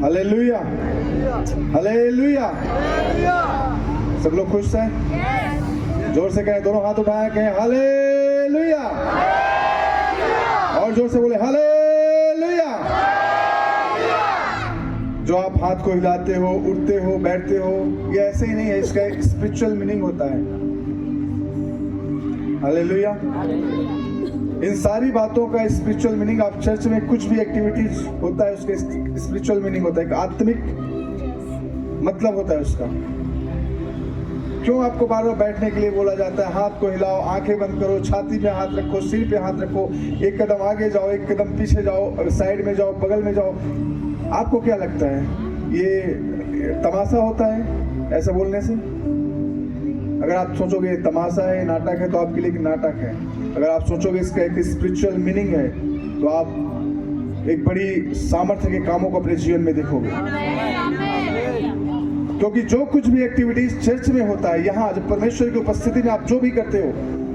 Hallelujah, hallelujah. सब लोग खुश हैं? जोर से कहें, दोनों हाथ उठाएं, कहें हालेलुया। और जोर से बोले हालेलुया। जो आप हाथ को हिलाते हो, उठते हो, बैठते हो, ये ऐसे ही नहीं है, इसका एक स्पिरिचुअल मीनिंग होता है। हालेलुया। इन सारी बातों का स्पिरिचुअल मीनिंग, आप चर्च में कुछ भी एक्टिविटीज होता है उसके स्पिरिचुअल मीनिंग होता है, एक आत्मिक मतलब होता है उसका। क्यों आपको बार बार बैठने के लिए बोला जाता है? हाथ को हिलाओ, आंखें बंद करो, छाती पे हाथ रखो, सिर पे हाथ रखो, एक कदम आगे जाओ, एक कदम पीछे जाओ, साइड में जाओ, बगल में जाओ। आपको क्या लगता है ये तमाशा होता है ऐसा बोलने से? अगर आप सोचोगे तमाशा है, नाटक है, तो आपके लिए नाटक है। अगर आप सोचोगे इसका एक स्पिरिचुअल मीनिंग है, तो आप एक बड़ी सामर्थ्य के कामों को अपने जीवन में देखोगे। क्योंकि जो कुछ भी एक्टिविटीज चर्च में होता है, यहाँ जब परमेश्वर की उपस्थिति में आप जो भी करते हो,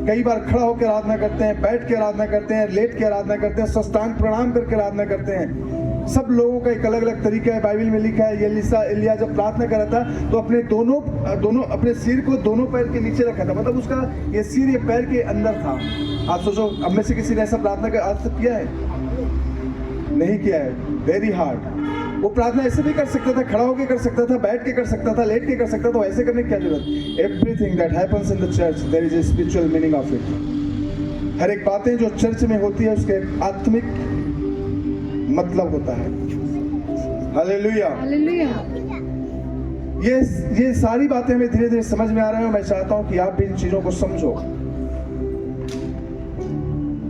कई बार खड़ा होकर आराधना करते हैं, बैठ के आराधना करते हैं, लेट के आराधना करते हैं, साष्टांग प्रणाम करके आराधना करते हैं। सब लोगों का एक अलग अलग तरीका है। बाइबल में लिखा है एलिया जब प्रार्थना कर रहा था तो अपने दोनों अपने सिर को दोनों पैर के नीचे रखा था, मतलब उसका ये सिर ये पैर के अंदर था। आप सोचो, अब में से किसी ने ऐसा प्रार्थना कर आज तक किया है? नहीं किया है। Very hard. वो प्रार्थना ऐसे भी कर सकता था, खड़ा होकर कर सकता था, बैठ के कर सकता था, लेट के कर सकता था। ऐसे करने की क्या जरूरत? Everything that happens in the church there is a spiritual meaning of it. हर एक बातें जो चर्च में होती है उसके आत्मिक मतलब होता है। Hallelujah, hallelujah. ये सारी बातें हमें धीरे धीरे समझ में आ रही हैं। मैं चाहता हूं कि आप भी इन चीजों को समझो।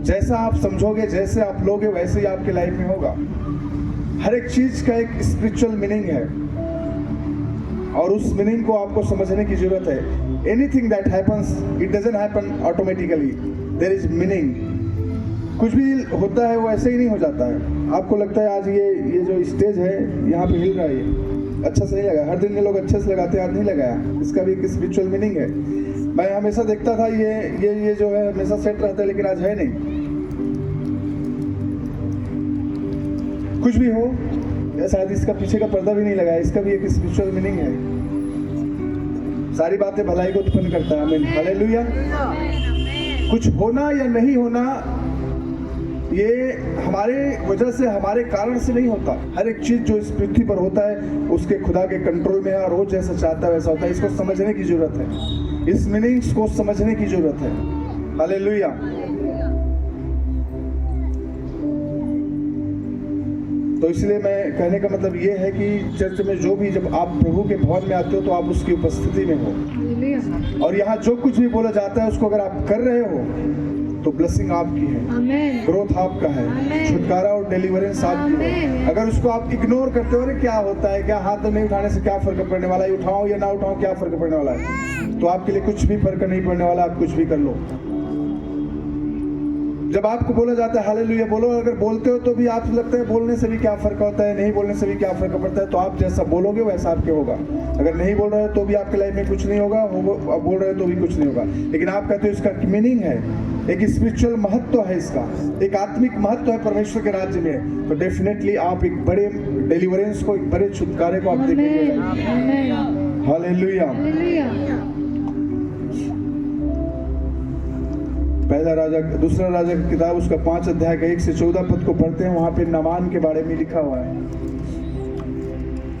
जैसा आप समझोगे, जैसे आप लोगे, वैसे ही आपके लाइफ में होगा। हर एक चीज का एक स्पिरिचुअल मीनिंग है और उस मीनिंग को आपको समझने की जरूरत है। Anything that happens, it doesn't happen automatically, there is meaning. कुछ भी होता है वो ऐसे ही नहीं हो जाता है। आपको लगता है आज ये जो स्टेज है यहाँ पे हिल रहा है, ये अच्छा से नहीं लगा। हर दिन ये लोग अच्छे से लगाते हैं, आज नहीं लगाया। इसका भी एक स्पिरिचुअल मीनिंग है। मैं हमेशा देखता था ये जो है हमेशा सेट रहता है, लेकिन आज है नहीं। कुछ भी हो, शायद इसका पीछे का पर्दा भी नहीं लगाया, इसका भी एक स्पिरिचुअल मीनिंग है। सारी बातें भलाई को उत्पन्न करता है। आमीन, हालेलुया। कुछ होना या नहीं होना ये हमारे वजह से, हमारे कारण से नहीं होता। हर एक चीज जो इस पृथ्वी पर होता है उसके खुदा के कंट्रोल में है और वो जैसा चाहता है वैसा होता है। इसको समझने की जरूरत है, इस मीनिंग्स को समझने की जरूरत है। हालेलुया। तो इसलिए मैं कहने का मतलब ये है कि चर्च में जो भी, जब आप प्रभु के भवन में आते हो तो आप उसकी उपस्थिति में हो, और यहाँ जो कुछ भी बोला जाता है उसको अगर आप कर रहे हो तो ब्लेसिंग आपकी है, ग्रोथ आपका है, छुटकारा और डिलीवरेंस आपकी है। अगर उसको आप इग्नोर करते हो, अरे क्या होता है, क्या हाथ नहीं उठाने से क्या फर्क पड़ने वाला है, उठाओ या ना उठाओ क्या फर्क पड़ने वाला है, तो आपके लिए कुछ भी फर्क नहीं पड़ने वाला। आप कुछ भी कर लो। जब आपको बोला जाता है हालेलुया बोलो, अगर बोलते हो तो भी आपको लगता है बोलने से भी क्या फर्क होता है, नहीं बोलने से भी क्या फर्क पड़ता है, तो आप जैसा बोलोगे वैसा आपके होगा। अगर नहीं बोल रहे हो तो भी आपके लाइफ में कुछ नहीं होगा, बोल रहे हो तो भी कुछ नहीं होगा। लेकिन आप कहते हो इसका मीनिंग है, एक स्पिरिचुअल महत्व है, इसका एक आत्मिक महत्व है परमेश्वर के राज्य में, तो डेफिनेटली आप एक बड़े डिलीवरेंस को, एक बड़े छुटकारे को आप देखेंगे। हालेलुया। पहला राजा, दूसरा राजा की किताब उसका 5 अध्याय का 1 से 14 पद को पढ़ते हैं। वहां पे नामान के बारे में लिखा हुआ है।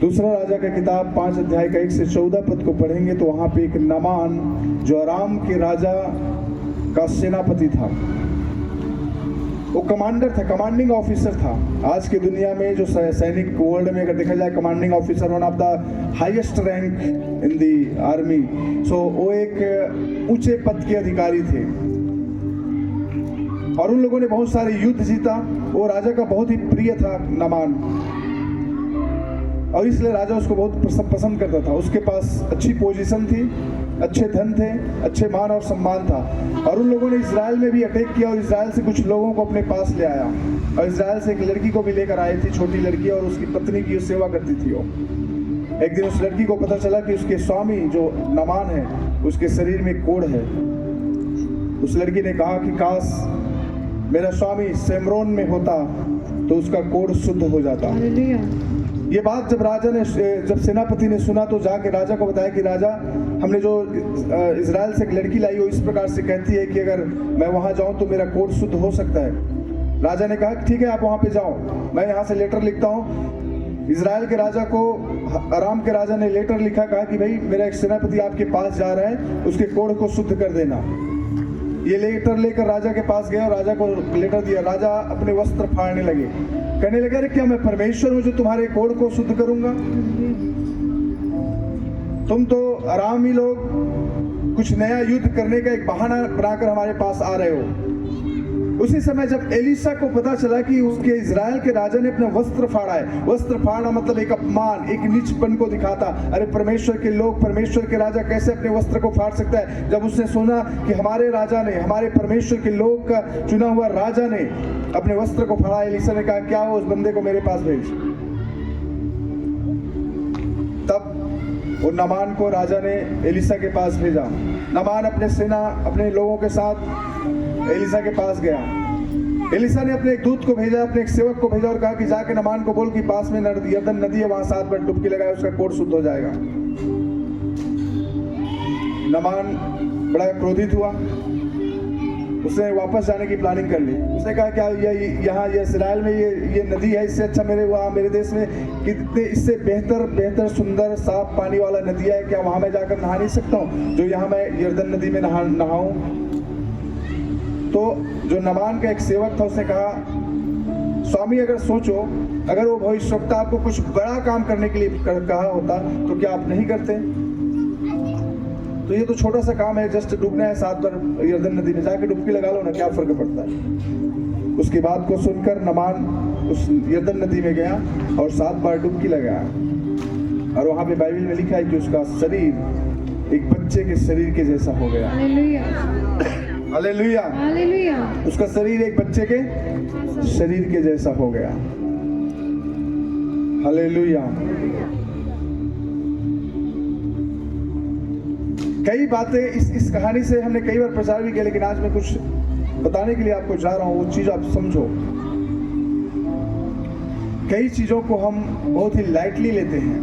दूसरा राजा का किताब 5 अध्याय का 1 से 14 पद को पढ़ेंगे तो वहां पे एक नामान जो अराम के राजा का सेनापति था, वो कमांडर था, कमांडिंग ऑफिसर था। आज की दुनिया में जो सैनिक वर्ल्ड में अगर देखा जाए, commanding officer one of the highest rank in the army. So वो एक ऊंचे पद के अधिकारी थे और उन लोगों ने बहुत सारे युद्ध जीता। वो राजा का बहुत ही प्रिय था नामान, और इसलिए राजा उसको बहुत पसंद करता था। उसके पास अच्छी पोजीशन थी, अच्छे धन थे, अच्छे मान और सम्मान था। और उन लोगों ने इजराइल में भी अटैक किया और इजराइल से कुछ लोगों को अपने पास ले आया, और इजराइल से एक लड़की को भी लेकर आई थी, छोटी लड़की, और उसकी पत्नी की सेवा करती थी वो। एक दिन उस लड़की को पता चला कि उसके स्वामी जो नामान है उसके शरीर में कोढ़ है। उस लड़की ने कहा कि काश मेरा स्वामी सेमरोन में होता तो उसका कोढ़ शुद्ध हो जाता। हालेलुया। ये बात जब सेनापति ने सुना तो जाके राजा को बताया कि राजा, हमने जो इजराइल से एक लड़की लाई वो इस प्रकार से कहती है कि अगर मैं वहां जाऊं तो मेरा कोढ़ शुद्ध हो सकता है। राजा ने कहा ठीक है, आप वहां पे जाओ, मैं यहाँ से लेटर लिखता हूँ। इजराइल के राजा को अराम के राजा ने लेटर लिखा, कहा कि भाई मेरा एक सेनापति आपके पास जा रहा है, उसके कोढ़ को शुद्ध कर देना। ये लेटर लेकर राजा के पास गया और राजा को लेटर दिया। राजा अपने वस्त्र फाड़ने लगे, कहने लगे अरे क्या मैं परमेश्वर हूं जो तुम्हारे कोढ़ को शुद्ध करूंगा? तुम तो अरामी लोग कुछ नया युद्ध करने का एक बहाना बनाकर हमारे पास आ रहे हो। उसी समय जब एलीशा को पता चला कि उसके इजराइल के राजा ने अपना वस्त्र फाड़ा है, वस्त्र फाड़ना मतलब एक अपमान, एक नीचपन को दिखाता। अरे परमेश्वर के लोग, परमेश्वर के राजा कैसे अपने वस्त्र को फाड़ सकता है? जब उसने सुना कि हमारे राजा ने, हमारे परमेश्वर के लोग का चुना हुआ राजा ने अपने वस्त्र को फाड़ा, एलीशा ने कहा क्या हो, उस बंदे को मेरे पास भेज। तब वो नामान को राजा ने एलीशा के पास भेजा। नामान अपने सेना, अपने लोगों के साथ एलीशा के पास गया। एलीशा ने अपने एक दूत को भेजा, अपने एक सेवक को भेजा और कहा कि जाके नामान को बोल कि पास में यरदन नदी है, वहां 7 बार डुबकी लगाए, उसका कोढ़ शुद्ध हो जाएगा। नामान बड़ा क्रोधित हुआ, उसने वापस जाने की प्लानिंग कर ली। उसने कहा क्या यहाँ ये इस्राएल में ये नदी है, इससे अच्छा मेरे देश में कितने इससे बेहतर सुंदर साफ पानी वाला नदियाँ है, क्या वहां मैं जाकर नहा नहीं सकता हूँ जो यहाँ मैं यरदन नदी में नहाऊं? तो जो नामान का एक सेवक था उसने कहा स्वामी अगर सोचो, अगर वो भविष्यवक्ता आपको कुछ बड़ा काम करने के लिए कहा होता तो क्या आप नहीं करते? तो ये तो छोटा सा काम है, जस्ट डूबना है 7 बार यरदन नदी में, जाके डुबकी लगा लो ना, क्या फर्क पड़ता है? उसकी बात को सुनकर नामान उस यरदन नदी में गया और 7 बार डुबकी लगाया। और वहां पे बाइबल में लिखा है कि उसका शरीर एक बच्चे के शरीर के जैसा हो गया। Hallelujah, hallelujah. उसका शरीर एक बच्चे के शरीर के जैसा हो गया। हालेलुया। कई बातें इस कहानी से हमने कई बार प्रचार भी किया, लेकिन आज मैं कुछ बताने के लिए आपको जा रहा हूं, वो चीज आप समझो। कई चीजों को हम बहुत ही लाइटली लेते हैं।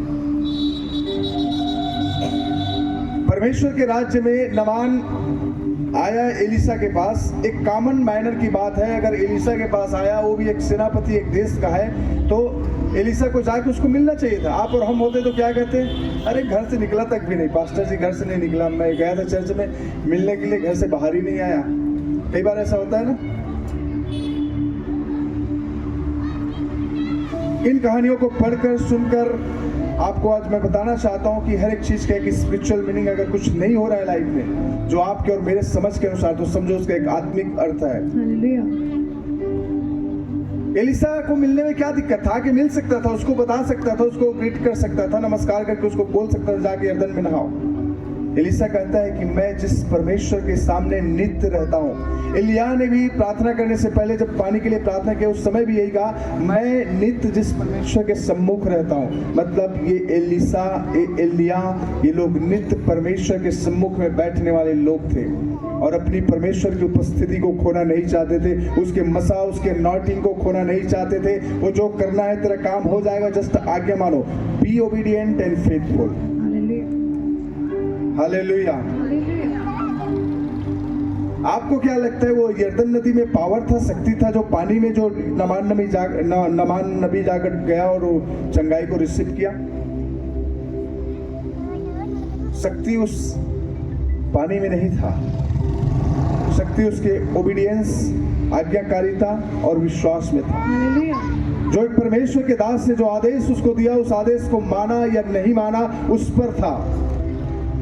परमेश्वर के राज्य में नामान आया एलीशा के पास, एक कॉमन मैनर की बात है। अगर एलीशा के पास आया, वो भी एक सेनापति, एक देश का है, तो एलीशा को जाके उसको मिलना चाहिए था। आप और हम होते तो क्या कहते? अरे घर से निकला तक भी नहीं, पास्टर जी घर से नहीं निकला, मैं गया था चर्च में मिलने के लिए, घर से बाहर ही नहीं आया। कई बार ऐसा होता है ना। इन कहानियों को पढ़कर सुनकर आपको आज मैं बताना चाहता हूं कि हर एक चीज का एक स्पिरिचुअल मीनिंग, अगर कुछ नहीं हो रहा है लाइफ में जो आपके और मेरे समझ के अनुसार, तो समझो उसका एक आत्मिक अर्थ है। एलीशा को मिलने में क्या दिक्कत था? कि मिल सकता था, उसको बता सकता था, उसको ग्रीट कर सकता था, नमस्कार करके उसको बोल सकता था जाके यरदन में नहाओ। एलीशा कहता है कि मैं जिस परमेश्वर के सामने नित्य रहता हूँ। एलिया ने भी प्रार्थना करने से पहले जब पानी के लिए प्रार्थना किया उस समय भी यही कहा, मैं नित्य जिस परमेश्वर के सम्मुख रहता हूँ। मतलब ये एलीशा, एलिया, ये लोग नित्य परमेश्वर के सम्मुख में बैठने वाले लोग थे और अपनी परमेश्वर की उपस्थिति को खोना नहीं चाहते थे, उसके मसा, उसके अनॉइंटिंग को खोना नहीं चाहते थे। वो जो करना है तेरा काम हो जाएगा, जस्ट आज्ञा मानो। Be obedient and faithful. Hallelujah. आपको क्या लगता है वो यरदन नदी में पावर था, शक्ति था, जो पानी में जो नामान नबी जाकर गया और वो चंगाई को रिसीव किया? शक्ति उस पानी में नहीं था, शक्ति उसके ओबीडियंस, आज्ञाकारिता और विश्वास में था। जो एक परमेश्वर के दास ने जो आदेश उसको दिया, उस आदेश को माना या नहीं माना उस पर था।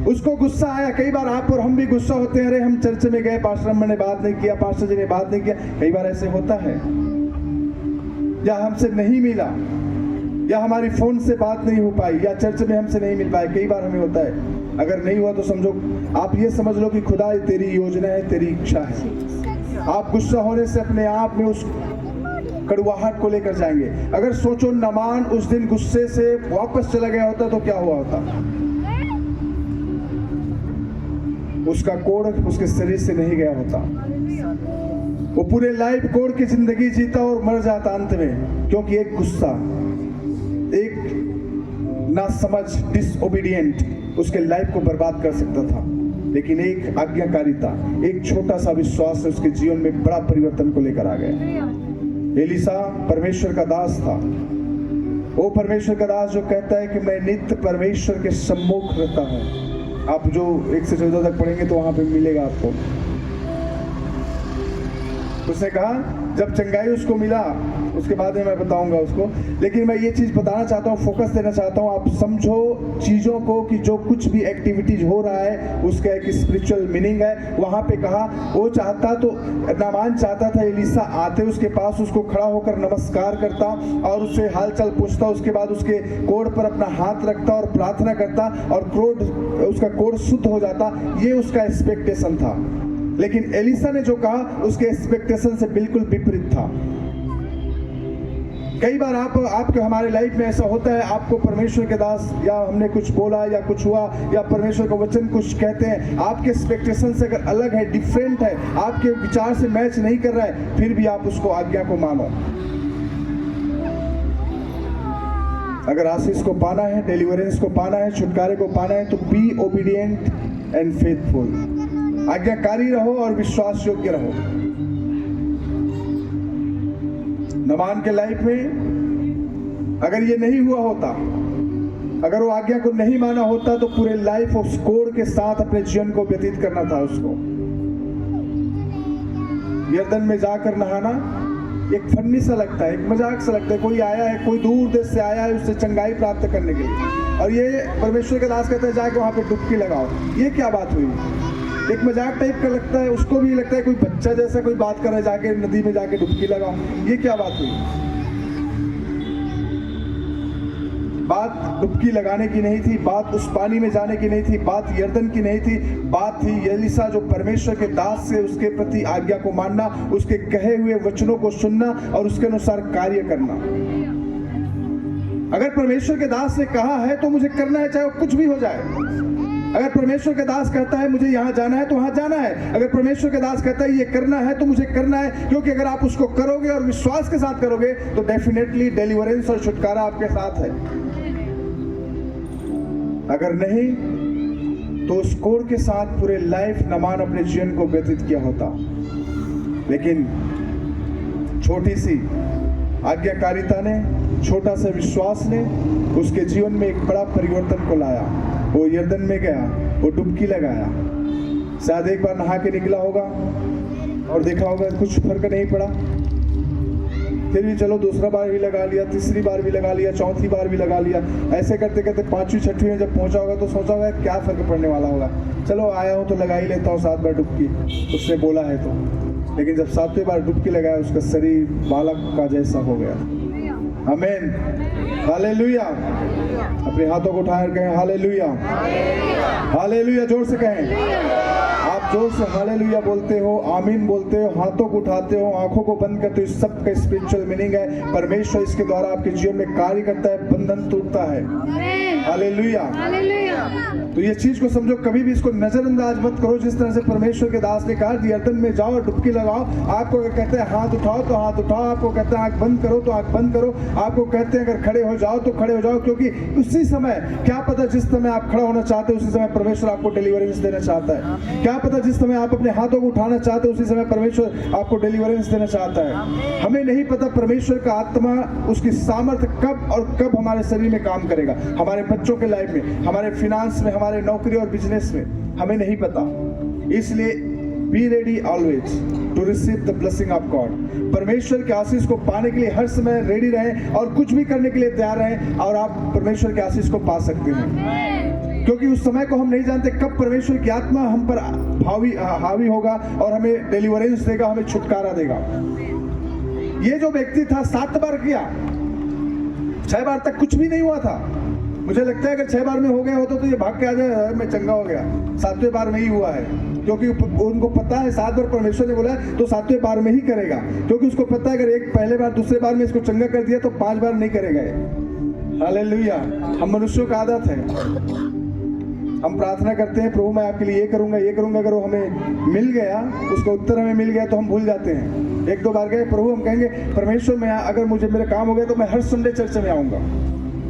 उसको गुस्सा आया। कई बार आप और हम भी गुस्सा होते हैं, अरे हम चर्च में गए, पास्टर ने बात नहीं किया, पास्टर जी ने बात नहीं किया। कई बार ऐसे होता है, या हमसे नहीं मिला, या हमारी फोन से बात नहीं हो पाई, या चर्च में हमसे नहीं मिल पाए। कई बार हमें होता है। अगर नहीं हुआ तो समझो, आप ये समझ लो कि खुदा तेरी योजना है, तेरी इच्छा है। आप गुस्सा होने से अपने आप में उस कड़वाहट को लेकर जाएंगे। अगर सोचो नामान उस दिन गुस्से से वापस चला गया होता तो क्या हुआ होता? उसका कोढ़ उसके शरीर से नहीं गया होता। वो पूरे लाइफ कोढ़ की जिंदगी जीता और मर जाता अंत में, क्योंकि एक गुस्सा, एक नासमझ, डिसओबीडिएंट उसके लाइफ को बर्बाद कर सकता था। लेकिन एक आज्ञाकारिता, एक छोटा सा विश्वास उसके जीवन में बड़ा परिवर्तन को लेकर आ गया। एलीशा परमेश्वर का दास था। वो परमेश्वर का दास जो कहता है कि मैं नित्य परमेश्वर के सम्मुख रहता हूँ। आप जो 1 से 14 तक पढ़ेंगे तो वहां पे मिलेगा आपको। उसने कहा जब चंगाई उसको मिला, उसके बाद में मैं बताऊंगा उसको, लेकिन मैं ये चीज बताना चाहता हूँ, फोकस देना चाहता हूँ, आप समझो चीजों को कि जो कुछ भी एक्टिविटीज हो रहा है उसका एक स्पिरिचुअल मीनिंग है। वहां पे कहा वो चाहता तो नामान चाहता था एलीशा आते उसके पास, उसको खड़ा होकर नमस्कार करता और उससे हालचाल पूछता, उसके बाद उसके कोढ़ पर अपना हाथ रखता और प्रार्थना करता और उसका कोढ़ शुद्ध हो जाता। ये उसका एक्सपेक्टेशन था। लेकिन एलीशा ने जो कहा उसके एक्सपेक्टेशन से बिल्कुल विपरीत था। कई बार आपके हमारे लाइफ में ऐसा होता है, आपको परमेश्वर के दास या हमने कुछ बोला या कुछ हुआ या परमेश्वर का वचन कुछ कहते हैं, आपके एक्सपेक्टेशन से अगर अलग है, डिफरेंट है, आपके विचार से मैच नहीं कर रहा है, फिर भी आप उसको आज्ञा को मानो। अगर आशीष को पाना है, डिलीवरेंस को पाना है, छुटकारे को पाना है, तो बी ओबीडिएंट एंड फेथफुल। आज्ञाकारी रहो और विश्वास योग्य रहो। नामान के लाइफ में अगर ये नहीं हुआ होता, अगर वो आज्ञा को नहीं माना होता, तो पूरे लाइफ उस कोढ़ के साथ अपने जीवन को व्यतीत करना था उसको। यर्दन में जाकर नहाना एक फन्नी सा लगता है, एक मजाक सा लगता है। कोई आया है, कोई दूर देश से आया है उससे चंगाई प्राप्त करने के लिए, और ये परमेश्वर के दास कहते हैं जाके वहां पे डुबकी लगाओ। ये क्या बात हुई? एक मजाक टाइप का लगता है, उसको भी लगता है कोई बच्चा जैसा कोई बात कर रहा है, जाके नदी में जाके डुबकी लगाओ। ये क्या बात हुई? बात डुबकी लगाने की नहीं थी, बात उस पानी में जाने की नहीं थी, बात यर्दन की नहीं थी, बात थी एलीशा जो परमेश्वर के दास से उसके प्रति आज्ञा को मानना, उसके कहे हुए वचनों को सुनना और उसके अनुसार कार्य करना। अगर परमेश्वर के दास ने कहा है तो मुझे करना है, चाहे वो कुछ भी हो जाए। अगर परमेश्वर के दास कहता है मुझे यहाँ जाना है तो वहां जाना है। अगर परमेश्वर के दास कहता है ये करना है तो मुझे करना है, क्योंकि अगर आप उसको करोगे और विश्वास के साथ करोगे तो डेफिनेटली डिलीवरेंस और छुटकारा आपके साथ है। अगर नहीं तो उस कोढ़ के साथ पूरे लाइफ नामान अपने जीवन को व्यतीत किया होता। लेकिन छोटी सी आज्ञाकारिता ने, छोटा सा विश्वास ने उसके जीवन में एक बड़ा परिवर्तन को लाया। वो यर्दन में गया, वो डुबकी लगाया, शायद एक बार नहा के निकला होगा और देखा होगा कुछ फर्क नहीं पड़ा, फिर भी चलो दूसरा बार भी लगा लिया, तीसरी बार भी लगा लिया, चौथी बार भी लगा लिया। ऐसे करते करते 5वीं 6वीं में जब पहुंचा होगा तो सोचा होगा क्या फर्क पड़ने वाला होगा, चलो आया हूं तो लगा ही लेता हूँ 7 बार डुबकी, उसने बोला है तो। लेकिन जब 7वीं बार डुबकी लगाया उसका शरीर बालक का जैसा हो गया। आमीन, हालेलुया। अपने हाथों को उठाकर कहें हालेलुया, हालेलुया, जोर से कहें। आप जोर से हालेलुया बोलते हो, आमीन बोलते हो, हाथों को उठाते हो, आंखों को बंद करते हो, इस सब का स्पिरिचुअल मीनिंग है। परमेश्वर इसके द्वारा आपके जीवन में कार्य करता है, बंधन टूटता है। हालेलुया। तो ये चीज को समझो, कभी भी इसको नजरअंदाज मत करो। जिस तरह से परमेश्वर के दास ने कहा यर्दन में जाओ और डुबकी लगाओ, आपको अगर कहते हैं हाथ उठाओ तो हाथ उठाओ, आपको कहते हैं आंख बंद करो तो आंख बंद करो, आपको कहते हैं अगर खड़े हो जाओ तो खड़े हो जाओ, क्योंकि उसी समय क्या पता जिस समय आप खड़ा होना चाहते हो उसी समय परमेश्वर आपको डिलीवरेंस देना चाहता है। क्या पता जिस समय आप अपने हाथों को उठाना चाहते हो उसी समय परमेश्वर आपको डिलीवरेंस देना चाहता है। हमें नहीं पता परमेश्वर का आत्मा, उसकी सामर्थ्य कब और कब हमारे शरीर में काम करेगा, हमारे बच्चों के लाइफ में, हमारे फिनांस में, हमारे नौकरी और बिजनेस में, हमें नहीं पता। इसलिए be ready always to receive the blessing of God. परमेश्वर के आशीष को पाने के लिए हर समय रेडी रहें और कुछ भी करने के लिए तैयार रहें और आप परमेश्वर के आशीष को पा सकते हैं, क्योंकि उस समय को हम नहीं जानते कब परमेश्वर की आत्मा हम पर हावी होगा और हमें डिलीवरेंस देगा, हमें छुटकारा देगा। ये जो व्यक्ति था 7 बार किया, 6 बार तक कुछ भी नहीं हुआ था। मुझे लगता है अगर 6 बार में हो गया होता तो ये भाग के आ जाए मैं चंगा हो गया। 7वें बार में ही हुआ है, क्योंकि उनको पता है 7 बार परमेश्वर ने बोला है तो 7वें बार में ही करेगा, क्योंकि उसको पता है अगर एक पहले बार दूसरे बार में इसको चंगा कर दिया तो 5 बार नहीं करेगा। हालेलुया। हम मनुष्यों का आदत है, हम प्रार्थना करते हैं प्रभु मैं आपके लिए ये करूंगा ये करूंगा, अगर वो हमें मिल गया, उसका उत्तर हमें मिल गया तो हम भूल जाते हैं। एक दो बार गए प्रभु, हम कहेंगे परमेश्वर मैं अगर मुझे मेरा काम हो गया तो मैं हर संडे चर्च में आऊंगा।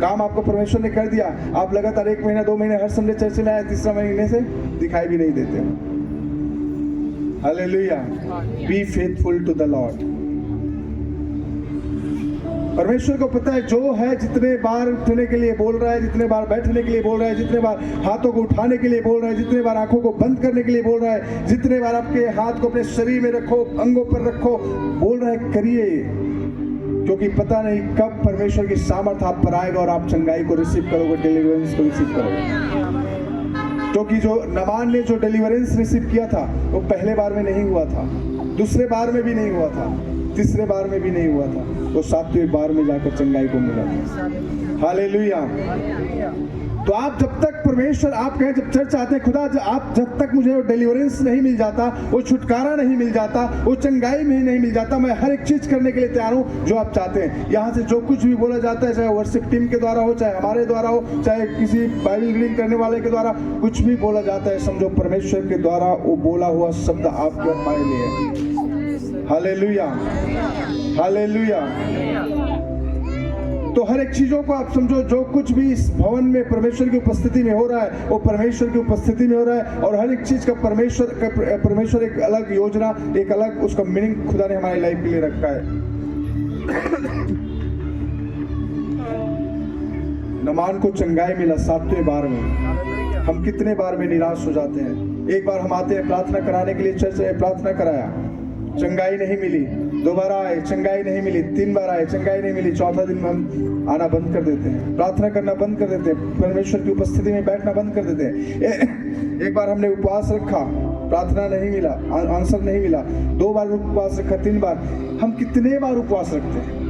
काम आपको परमेश्वर ने कर दिया, आप लगातार 1 महीना 2 महीने हर संडे चर्च में आए, तीसरा महीने से दिखाई भी नहीं देते। Hallelujah, be faithful to the Lord. परमेश्वर को पता है जो है, जितने बार उठने के लिए बोल रहा है, जितने बार बैठने के लिए बोल रहा है, जितने बार हाथों को उठाने के लिए बोल रहा है, जितने बार आंखों को बंद करने के लिए बोल रहा है, जितने बार आपके हाथ को अपने शरीर में रखो, अंगों पर रखो, बोल रहा है करिए, क्योंकि पता नहीं कब परमेश्वर की सामर्थ आप पर आएगा और आप चंगाई को रिसीव करोगे, डिलीवरेंस को रिसीव करोगे। क्योंकि जो नामान ने जो डिलीवरेंस रिसीव किया था वो पहले बार में नहीं हुआ था, दूसरे बार में भी नहीं हुआ था, तीसरे बार में भी नहीं हुआ था, तो 7वें बार में जाकर चंगाई को मिला था। हालेलुया। तो आप जब तक परमेश्वर, आप कहें जब चर्च आते हैं, खुदा आप जब तक मुझे वो डिलीवरेंस नहीं मिल जाता, वो छुटकारा नहीं मिल जाता, वो चंगाई में नहीं मिल जाता, मैं हर एक चीज करने के लिए तैयार हूँ जो आप चाहते हैं। यहाँ से जो कुछ भी बोला जाता है, चाहे वर्शिप टीम के द्वारा हो, चाहे हमारे द्वारा हो, चाहे किसी बाइबल रीडिंग करने वाले के द्वारा कुछ भी बोला जाता है, समझो परमेश्वर के द्वारा वो बोला हुआ शब्द आपके और हमारे लिए है। Hallelujah, hallelujah. तो हर एक चीजों को आप समझो, जो कुछ भी इस भवन में परमेश्वर की उपस्थिति में हो रहा है वो परमेश्वर की उपस्थिति में हो रहा है, और हर एक चीज का परमेश्वर एक अलग योजना, एक अलग उसका मीनिंग खुदा ने हमारी लाइफ के लिए रखा है। नामान को चंगाई मिला 7वें बार में। हम कितने बार में निराश हो जाते हैं। एक बार हम आते हैं प्रार्थना कराने के लिए, चर्च में प्रार्थना कराया, चंगाई नहीं मिली, दोबारा आए, चंगाई नहीं मिली, 3 बार आए, चंगाई नहीं मिली, चौथा दिन में हम आना बंद कर देते हैं, प्रार्थना करना बंद कर देते हैं, परमेश्वर की उपस्थिति में बैठना बंद कर देते हैं। एक बार हमने उपवास रखा, प्रार्थना नहीं मिला, आंसर नहीं मिला, 2 बार उपवास रखा, 3 बार। हम कितने बार उपवास रखते हैं,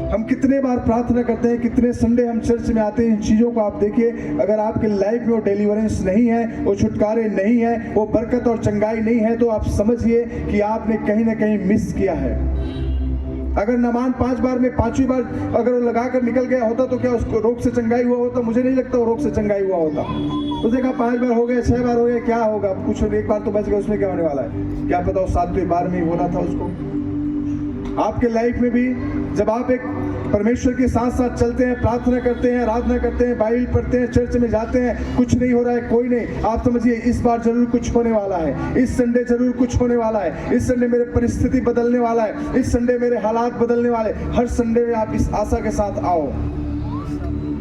हम कितने बार प्रार्थना करते हैं, कितने संडे हम चर्च में आते हैं। इन चीजों को आप देखिए, अगर आपके लाइफ में वो डिलीवरेंस नहीं है, वो छुटकारे नहीं है, वो बरकत और चंगाई नहीं है, तो आप समझिए कि आपने कहीं ना कहीं मिस किया है। अगर नामान 5 बार में 5वीं बार अगर वो लगाकर निकल गया होता तो क्या उसको रोग से चंगाई हुआ होता? मुझे नहीं लगता वो रोग से चंगाई हुआ होता। उसने कहा 5 बार हो गए, 6 बार हो गए, क्या होगा, कुछ 1 बार तो बच गया, उसमें क्या होने वाला है? क्या पता वो 7वें बार में ही होना था उसको। आपके लाइफ में भी जब आप एक परमेश्वर के साथ साथ चलते हैं, प्रार्थना करते हैं, आराधना करते हैं, बाइबल पढ़ते हैं, चर्च में जाते हैं, कुछ नहीं हो रहा है, कोई नहीं, आप समझिए इस बार जरूर कुछ होने वाला है, इस संडे जरूर कुछ होने वाला है, इस संडे मेरे परिस्थिति बदलने वाला है, इस संडे मेरे हालात बदलने वाले। हर संडे में आप इस आशा के साथ आओ।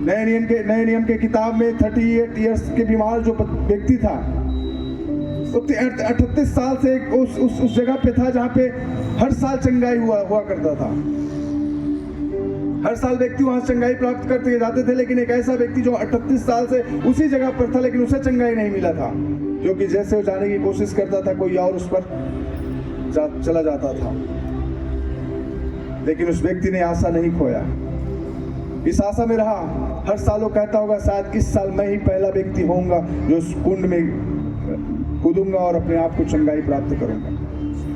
नए नियम के किताब में 38 इयर्स के बीमार जो व्यक्ति था, 38 साल से उस जगह पे था जहाँ पे हर साल चंगाई हुआ करता था। हर साल व्यक्ति वहां चंगाई प्राप्त करते जाते थे, लेकिन एक ऐसा व्यक्ति जो 38 साल से उसी जगह पर था, लेकिन उसे चंगाई नहीं मिला था, क्योंकि जैसे वो जाने की कोशिश करता था कोई और उस पर चला जाता था। लेकिन उस व्यक्ति ने आशा नहीं खोया, इस आशा में रहा। हर साल वो कहता होगा शायद इस साल मैं ही पहला व्यक्ति होऊंगा जो उस कुंड में कूदूंगा और अपने आप को चंगाई प्राप्त करूंगा।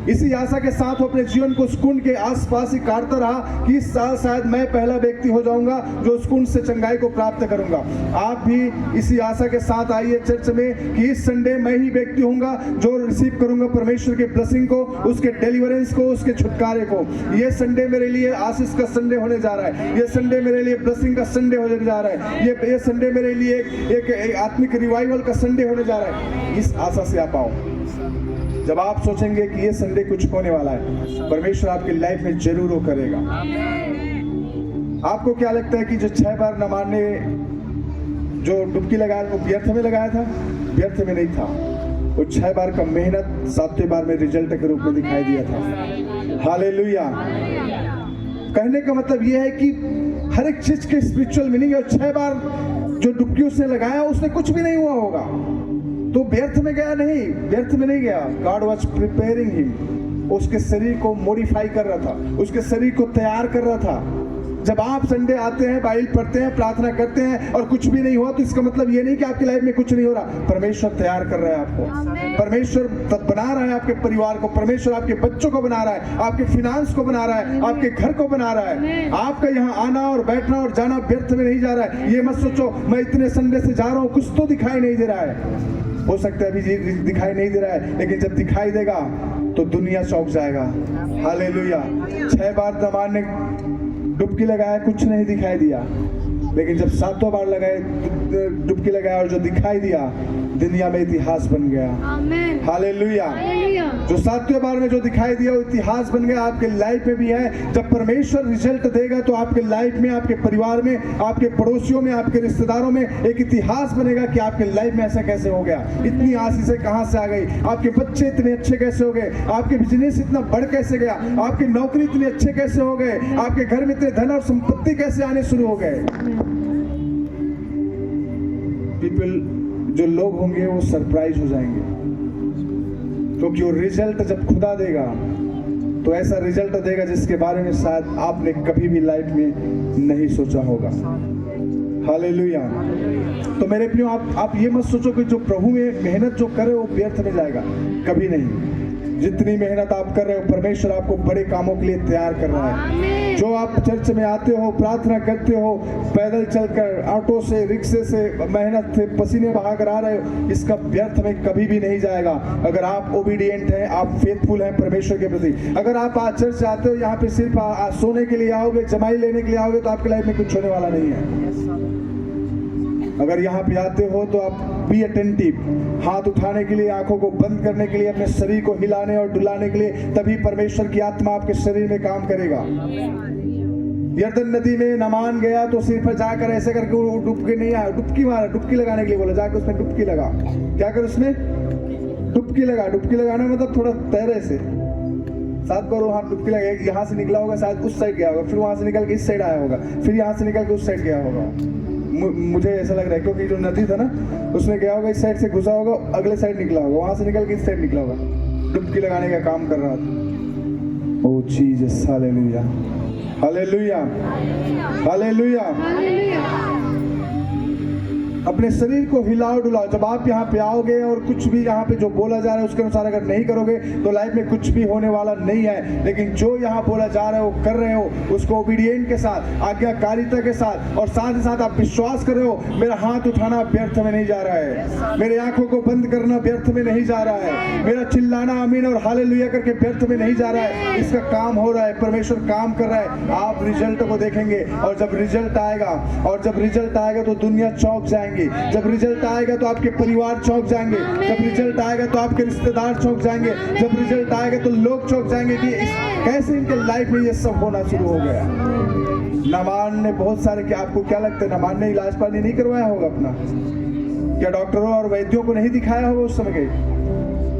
इसी आशा के साथ वो अपने जीवन को उस कुंड के आसपास ही काटता रहा कि इस साल शायद मैं पहला व्यक्ति हो जाऊंगा जो उस कुंड से चंगाई को प्राप्त करूंगा। आप भी इसी आशा के साथ आइए चर्च में कि इस संडे मैं ही व्यक्ति होऊंगा जो रिसीव करूंगा परमेश्वर के ब्लेसिंग को, उसके डिलीवरेंस को, उसके छुटकारे को। ये संडे मेरे लिए आशीष का संडे होने जा रहा है, ये संडे मेरे लिए ब्लेसिंग का संडे होने जा रहा है, ये संडे मेरे लिए एक आत्मिक रिवाइवल का संडे होने जा रहा है। इस आशा से आप आओ। जब आप सोचेंगे कि ये संडे कुछ होने वाला है, परमेश्वर आपकी लाइफ में जरूर वो करेगा। आपको क्या लगता है कि जो 6 बार नामान ने जो डुबकी लगाया वो व्यर्थ में लगाया था? व्यर्थ में नहीं था, वो 6 बार का मेहनत 7वें बार में रिजल्ट के रूप में दिखाई दिया था। हालेलुया। कहने का मतलब ये है कि हर एक चीज के स्पिरिचुअल मीनिंग है। 6 बार जो डुबकी उसने लगाया उसने कुछ भी नहीं हुआ होगा, तो व्यर्थ में गया नहीं, व्यर्थ में नहीं गया। गॉड वाज प्रिपेयरिंग हिम, उसके शरीर को मॉडिफाई कर रहा था, उसके शरीर को तैयार कर रहा था। जब आप संडे आते हैं, बाइबल पढ़ते हैं, प्रार्थना करते हैं और कुछ भी नहीं हुआ, तो इसका मतलब ये नहीं कि आपकी लाइफ में कुछ नहीं हो रहा। परमेश्वर तैयार कर रहा है आपको, परमेश्वर बना रहा है आपके परिवार को, परमेश्वर आपके बच्चों को बना रहा है, आपके फिनांस को बना रहा है, आपके घर को बना रहा है। आपका यहाँ आना और बैठना और जाना व्यर्थ में नहीं जा रहा है। ये मत सोचो मैं इतने संडे से जा रहा हूँ, कुछ तो दिखाई नहीं दे रहा है। हो सकता है अभी दिखाई नहीं दे रहा है, लेकिन जब दिखाई देगा तो दुनिया चौंक जाएगा। हालेलुया। 6 बार नमान ने डुबकी लगाया, कुछ नहीं दिखाई दिया, लेकिन जब 7वां बार लगाए डुबकी लगाया और जो दिखाई दिया, दुनिया में इतिहास बन गया। हालेलुया। जो 7वें बार में जो दिखाई दिया वो इतिहास बन गया। आपके लाइफ में भी है। जब परमेश्वर रिजल्ट देगा तो आपके लाइफ में, आपके परिवार में, आपके पड़ोसियों में, आपके रिश्तेदारों में एक इतिहास बनेगा कि आपके लाइफ में ऐसा कैसे हो गया, इतनी आशीषें कहां से आ गई, आपके बच्चे इतने अच्छे कैसे हो गए, आपके बिजनेस इतना बढ़ कैसे गया, आपकी नौकरी इतने अच्छे कैसे हो गए, आपके घर में इतने धन और संपत्ति कैसे आने शुरू हो गए। पीपल, जो लोग होंगे वो सरप्राइज हो जाएंगे, क्योंकि वो रिजल्ट जब खुदा देगा तो ऐसा रिजल्ट देगा जिसके बारे में शायद आपने कभी भी लाइफ में नहीं सोचा होगा। हालेलुया। तो मेरे प्रियो, आप ये मत सोचो कि जो प्रभु में मेहनत जो करे वो व्यर्थ में जाएगा, कभी नहीं। जितनी मेहनत आप कर रहे हो, परमेश्वर आपको बड़े कामों के लिए तैयार कर रहा है। जो आप चर्च में आते हो, प्रार्थना करते हो, पैदल चलकर, ऑटो से, रिक्शे से, मेहनत से पसीने बहाकर आ रहे हो, इसका व्यर्थ में कभी भी नहीं जाएगा। अगर आप ओबीडिएंट हैं, आप फेथफुल हैं परमेश्वर के प्रति। अगर आप आज चर्च आते हो, यहाँ पे सिर्फ सोने के लिए आओगे, जमाई लेने के लिए आओगे, तो आपकी लाइफ में कुछ होने वाला नहीं है। अगर यहाँ पे आते हो तो आप बी अटेंटिव, हाथ उठाने के लिए, आंखों को बंद करने के लिए, अपने शरीर को हिलाने और डुलाने के लिए, तभी परमेश्वर की आत्मा आपके शरीर में काम करेगा। यरदन नदी में नमान गया तो सिर पर जाकर ऐसे करके वो डुबकी नहीं आया, डुबकी मारा, डुबकी लगाने के लिए बोला, जाकर उसमें डुबकी लगा। क्या कर, उसमें डुबकी लगा। डुबकी लगाना मतलब थोड़ा तैरे से 7 बार वहां डुबकी लगा, यहाँ से निकला होगा, शायद उस साइड गया होगा, फिर वहां से निकल के इस साइड आया होगा, फिर यहाँ से निकल के उस साइड गया होगा। मुझे ऐसा लग रहा है, क्योंकि जो नदी था ना, उसमें गया होगा, इस साइड से घुसा होगा, अगले साइड निकला होगा, वहां से निकल के इस साइड निकला होगा, डुबकी लगाने का काम कर रहा था। ओ जीसस, हालेलुया, हालेलुया, हालेलुया। अपने शरीर को हिलाओ डुलाओ। जब आप यहाँ पे आओगे और कुछ भी यहाँ पे जो बोला जा रहा है उसके अनुसार अगर नहीं करोगे तो लाइफ में कुछ भी होने वाला नहीं है। लेकिन जो यहाँ बोला जा रहा है वो कर रहे हो, उसको ओबीडिएंट के साथ, आज्ञाकारिता के साथ, और साथ ही साथ आप विश्वास कर रहे हो, मेरा हाथ उठाना व्यर्थ में नहीं जा रहा है, मेरे आंखों को बंद करना व्यर्थ में नहीं जा रहा है, मेरा चिल्लाना आमीन और हालेलुया करके व्यर्थ में नहीं जा रहा है। इसका काम हो रहा है, परमेश्वर काम कर रहा है। आप रिजल्ट को देखेंगे, और जब रिजल्ट आएगा तो दुनिया चौंक जाएंगे। जब रिजल्ट आएगा तो आपके परिवार चौंक जाएंगे, जब रिजल्ट आएगा तो आपके रिश्तेदार चौंक जाएंगे, जब रिजल्ट आएगा तो लोग चौंक जाएंगे कि कैसे इनके लाइफ में ये सब होना शुरू हो गया। नामान ने बहुत सारे, क्या आपको क्या लगता है, नामान ने इलाज पानी नहीं करवाया होगा अपना? क्या डॉक्टरों और वैद्यों को नहीं दिखाया होगा उस समय?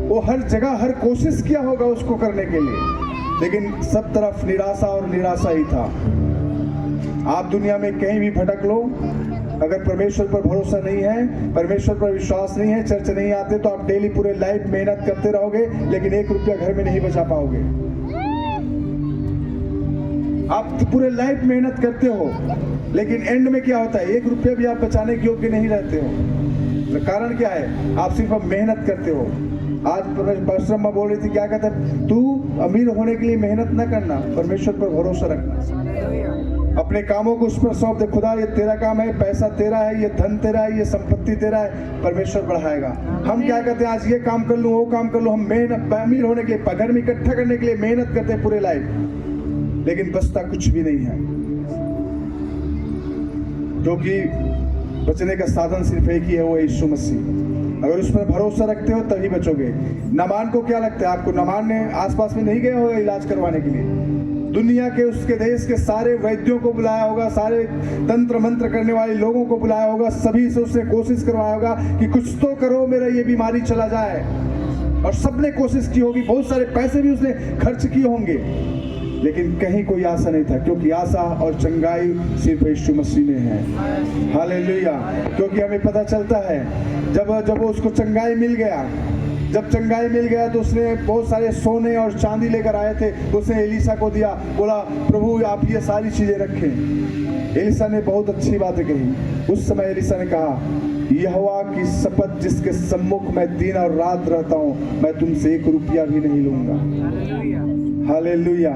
वो हर जगह हर कोशिश किया होगा उसको करने के लिए, लेकिन सब तरफ निराशा और निराशा ही था। आप दुनिया में कहीं भी भटक लो, अगर परमेश्वर पर भरोसा नहीं है, परमेश्वर पर विश्वास नहीं है, चर्च नहीं आते, तो आप डेली पूरे लाइफ मेहनत करते रहोगे, लेकिन 1 रुपया घर में नहीं बचा पाओगे। आप पूरे लाइफ मेहनत करते हो, लेकिन एंड में क्या होता है, 1 रुपया भी आप बचाने के योग्य नहीं रहते हो। कारण क्या है? आप सिर्फ अब मेहनत करते हो। आज पास्टर अम्मा बोल रही थी, क्या कहता है, तू अमीर होने के लिए मेहनत न करना, परमेश्वर पर भरोसा रखना, अपने कामों को उस पर सौंप दे। खुदा ये तेरा काम है, पैसा तेरा है, ये धन तेरा है, ये संपत्ति तेरा है, परमेश्वर बढ़ाएगा। हम क्या कहते हैं, आज ये काम कर लूं, वो काम कर लूं, हम मेहनत अमीर होने के लिए, घर में इकट्ठा करने के लिए मेहनत करते हैं पूरे लाइफ, लेकिन बचता कुछ भी नहीं है, क्योंकि बचने का साधन सिर्फ एक ही है, वो यीशु मसीह। अगर उस पर भरोसा रखते हो तभी बचोगे। नामान को क्या लगता है आपको? नामान ने आसपास में नहीं गया होगा इलाज करवाने के लिए, दुनिया के उसके देश के सारे वैद्यों को बुलाया होगा, सारे तंत्र मंत्र करने वाले लोगों को बुलाया होगा, सभी से उसने कोशिश करवाया होगा कि कुछ तो करो, मेरा ये बीमारी चला जाए, और सबने कोशिश की होगी, बहुत सारे पैसे भी उसने खर्च किए होंगे, लेकिन कहीं कोई आशा नहीं था, क्योंकि आशा और चंगाई सिर्फ यीशु मसीह में है। हालेलुया। क्योंकि हमें पता चलता है जब उसको चंगाई मिल गया, जब चंगाई मिल गया तो उसने बहुत सारे सोने और चांदी लेकर आए थे, उसने एलिशा को दिया, बोला प्रभु आप ये सारी चीजें रखें। एलिशा ने बहुत अच्छी बातें कही। उस समय एलिशा ने कहा, यहोवा की शपथ जिसके सम्मुख मैं दिन और रात रहता हूँ, मैं तुमसे 1 रुपया भी नहीं लूंगा। हालेलुया।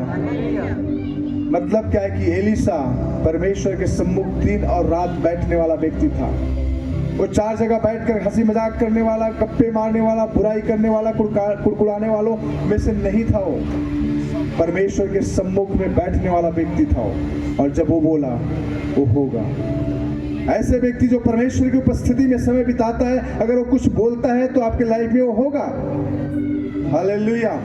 मतलब क्या है कि एलिशा परमेश्वर के सम्मुख दिन और रात बैठने वाला व्यक्ति था। वो 4 जगह बैठकर हंसी मजाक करने वाला, गप्पे मारने वाला, बुराई करने वाला, कुड़कुड़ाने वालों में से नहीं था। वो परमेश्वर के सम्मुख में बैठने वाला व्यक्ति था वो, और जब वो बोला वो होगा। ऐसे व्यक्ति जो परमेश्वर की उपस्थिति में समय बिताता है, अगर वो कुछ बोलता है तो आपके लाइफ में वो होगा। हालेलुया।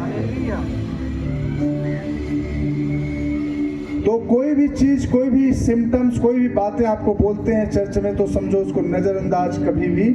तो कोई भी चीज, कोई भी सिम्टम्स, कोई भी बातें आपको बोलते हैं चर्च में, तो समझो उसको नजरअंदाज कभी भी